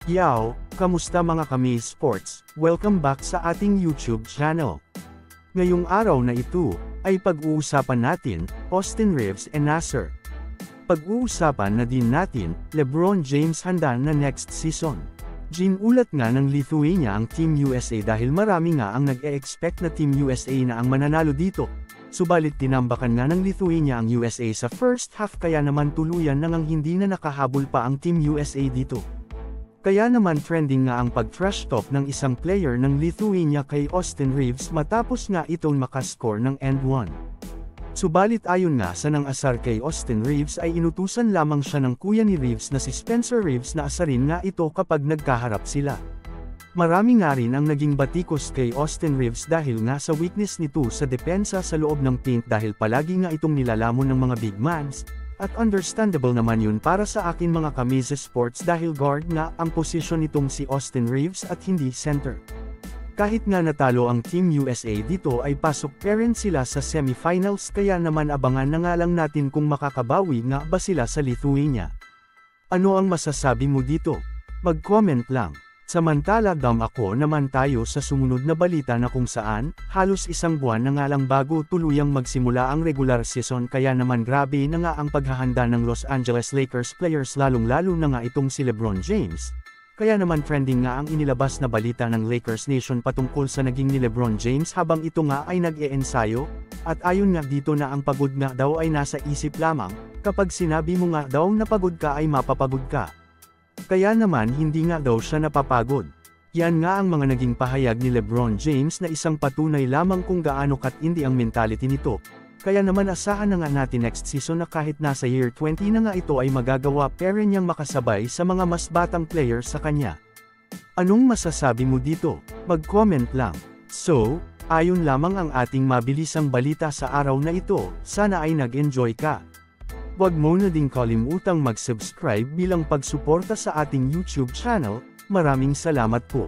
Yao, kamusta mga kami sports? Welcome back sa ating YouTube channel. Ngayong araw na ito, ay pag-uusapan natin, Austin Reeves and Nasser. Pag-uusapan na din natin, LeBron James handa na next season. Ginulat nga ng Lithuania ang Team USA dahil marami nga ang nag-e-expect na Team USA na ang mananalo dito. Subalit tinambakan nga ng Lithuania ang USA sa first half kaya naman tuluyan na ngang hindi na nakahabol pa ang Team USA dito. Kaya naman trending nga ang pag-trash talk ng isang player ng Lithuania kay Austin Reeves matapos nga itong makascore ng end 1. Subalit ayon nga sa nang-asar kay Austin Reeves ay inutusan lamang siya ng kuya ni Reeves na si Spencer Reeves na asarin nga ito kapag nagkaharap sila. Marami nga rin ang naging batikos kay Austin Reeves dahil nga sa weakness nito sa depensa sa loob ng paint dahil palagi nga itong nilalamon ng mga big mans. At understandable naman yun para sa akin mga Kamiza Sports dahil guard nga ang posisyon nitong si Austin Reeves at hindi center. Kahit nga natalo ang Team USA dito ay pasok pa rin sila sa semifinals kaya naman abangan na nga lang natin kung makakabawi nga ba sila sa Lithuania. Ano ang masasabi mo dito? Mag-comment lang. Samantala ako naman tayo sa sumunod na balita na kung saan, halos isang buwan na nga lang bago tuluyang magsimula ang regular season kaya naman grabe na nga ang paghahanda ng Los Angeles Lakers players lalong-lalo na nga itong si LeBron James. Kaya naman trending nga ang inilabas na balita ng Lakers Nation patungkol sa naging ni LeBron James habang ito nga ay nag-e-ensayo, at ayon nga dito na ang pagod nga daw ay nasa isip lamang, kapag sinabi mo nga daw na pagod ka ay mapapagod ka. Kaya naman hindi nga daw siya napapagod. Yan nga ang mga naging pahayag ni LeBron James na isang patunay lamang kung gaano katindi ang mentality nito. Kaya naman asahan na nga natin next season na kahit nasa year 20 na nga ito ay magagawa pa rin niyang makasabay sa mga mas batang players sa kanya. Anong masasabi mo dito? Mag-comment lang. So, ayon lamang ang ating mabilisang balita sa araw na ito, sana ay nag-enjoy ka. Huwag mo na ding kalimutang mag-subscribe bilang pagsuporta sa ating YouTube channel. Maraming salamat po.